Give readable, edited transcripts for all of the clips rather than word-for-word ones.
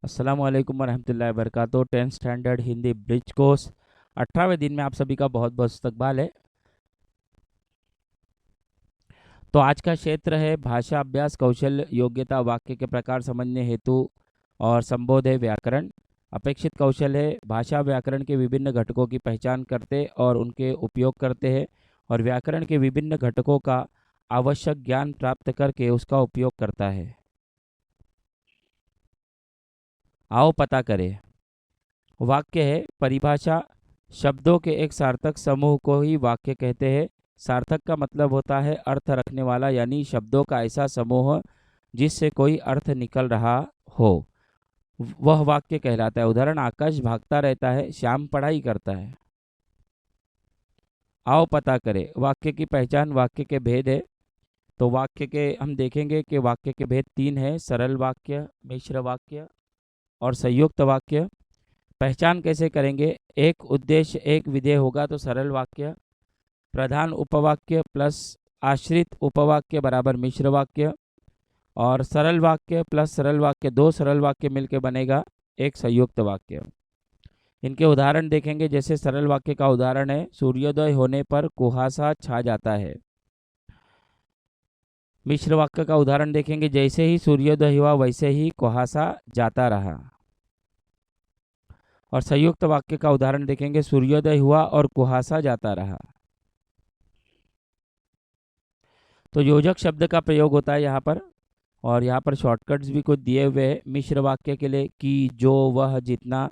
अस्सलामुअलैकुम वरहमतुल्लाहि वबरकातुहू। 10th standard Hindi bridge course 18वें दिन में आप सभी का बहुत बहुत इस्तकबाल है। तो आज का क्षेत्र है भाषा अभ्यास कौशल योग्यता वाक्य के प्रकार समझने हेतु और संबोध है व्याकरण। अपेक्षित कौशल है भाषा व्याकरण के विभिन्न घटकों की पहचान करते और उनके उपयोग करते हैं और व्याकरण के विभिन्न घटकों का आवश्यक ज्ञान प्राप्त करके उसका उपयोग करता है। आओ पता करें। वाक्य है परिभाषा। शब्दों के एक सार्थक समूह को ही वाक्य कहते हैं। सार्थक का मतलब होता है अर्थ रखने वाला, यानी शब्दों का ऐसा समूह जिससे कोई अर्थ निकल रहा हो, वह वाक्य कहलाता है। उदाहरण, आकाश भागता रहता है, श्याम पढ़ाई करता है। आओ पता करें। वाक्य की पहचान, वाक्य के भेद है। तो वाक्य के हम देखेंगे कि वाक्य के भेद 3 है: सरल वाक्य, मिश्र वाक्य और संयुक्त वाक्य। पहचान कैसे करेंगे? एक उद्देश्य एक विधेय होगा तो सरल वाक्य, प्रधान उपवाक्य प्लस आश्रित उपवाक्य बराबर मिश्र वाक्य, और सरल वाक्य प्लस सरल वाक्य, दो सरल वाक्य मिलकर बनेगा एक संयुक्त वाक्य। इनके उदाहरण देखेंगे। जैसे सरल वाक्य का उदाहरण है, सूर्योदय होने पर कुहासा छा जाता है। मिश्र वाक्य का उदाहरण देखेंगे, जैसे ही सूर्योदय हुआ वैसे ही कुहासा जाता रहा। और संयुक्त वाक्य का उदाहरण देखेंगे, सूर्योदय हुआ और कुहासा जाता रहा। तो योजक शब्द का प्रयोग होता है यहाँ पर, और यहाँ पर शॉर्टकट्स भी कुछ दिए हुए हैं मिश्र वाक्य के लिए। कि, जो, वह, जितना,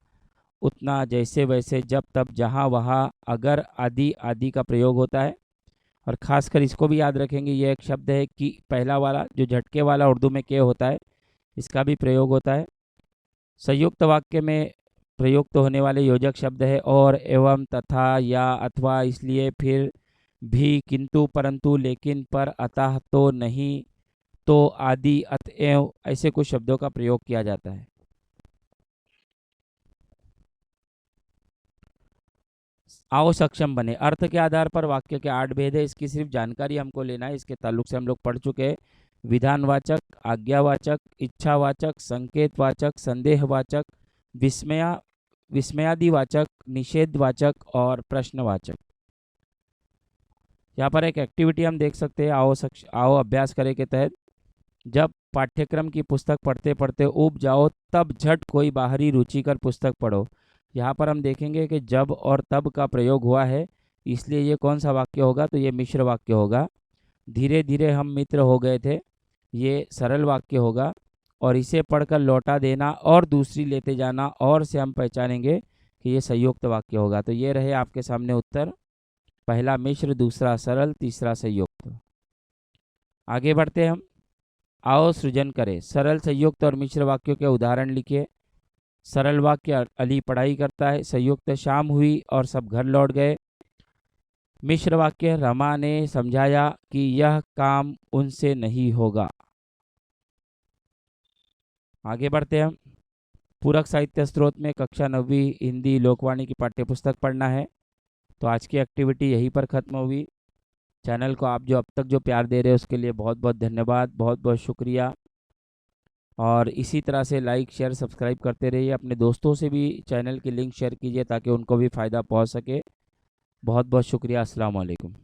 उतना, जैसे वैसे, जब तब, जहाँ वहाँ, अगर आदि आदि का प्रयोग होता है। और खासकर इसको भी याद रखेंगे, ये एक शब्द है कि पहला वाला जो झटके वाला उर्दू में के होता है, इसका भी प्रयोग होता है। संयुक्त वाक्य में प्रयुक्त होने वाले योजक शब्द है और, एवं, तथा, या, अथवा, इसलिए, फिर, भी, किंतु, परंतु, लेकिन, पर, अतः, तो, नहीं, तो, आदि, अतएव, ऐसे कुछ शब्दों का प्रयोग किया जाता है। आओ सक्षम बने। अर्थ के आधार पर वाक्य के 8 भेद है, इसकी सिर्फ जानकारी हमको लेना है। इसके ताल्लुक से हम लोग पढ़ चुके हैं। विधानवाचक, आज्ञावाचक, इच्छावाचक, संकेतवाचक, संदेहवाचक, विस्मया विस्मयादिवाचक, निषेधवाचक और प्रश्नवाचक। यहाँ पर एक एक्टिविटी हम देख सकते हैं। आओ अभ्यास करें के तहत, जब पाठ्यक्रम की पुस्तक पढ़ते पढ़ते ऊब जाओ तब झट कोई बाहरी रुचिकर पुस्तक पढ़ो। यहाँ पर हम देखेंगे कि जब और तब का प्रयोग हुआ है, इसलिए ये कौन सा वाक्य होगा? तो ये मिश्र वाक्य होगा। धीरे धीरे हम मित्र हो गए थे, ये सरल वाक्य होगा। और इसे पढ़कर लौटा देना और दूसरी लेते जाना, और से हम पहचानेंगे कि ये संयुक्त वाक्य होगा। तो ये रहे आपके सामने उत्तर। पहला मिश्र, दूसरा सरल, तीसरा संयुक्त। आगे बढ़ते हैं हम। आओ सृजन करें। सरल, संयुक्त और मिश्र वाक्यों के उदाहरण लिखिए। सरल वाक्य, अली पढ़ाई करता है। संयुक्त, शाम हुई और सब घर लौट गए। मिश्र वाक्य, रमा ने समझाया कि यह काम उनसे नहीं होगा। आगे बढ़ते हैं हम। पूरक साहित्य स्रोत में कक्षा 9वीं हिंदी लोकवाणी की पाठ्यपुस्तक पढ़ना है। तो आज की एक्टिविटी यहीं पर ख़त्म हुई। चैनल को आप जो अब तक जो प्यार दे रहे हैं उसके लिए बहुत बहुत धन्यवाद, बहुत बहुत शुक्रिया। और इसी तरह से लाइक, शेयर, सब्सक्राइब करते रहिए। अपने दोस्तों से भी चैनल की लिंक शेयर कीजिए ताकि उनको भी फ़ायदा पहुंच सके। बहुत बहुत शुक्रिया। अस्सलाम वालेकुम।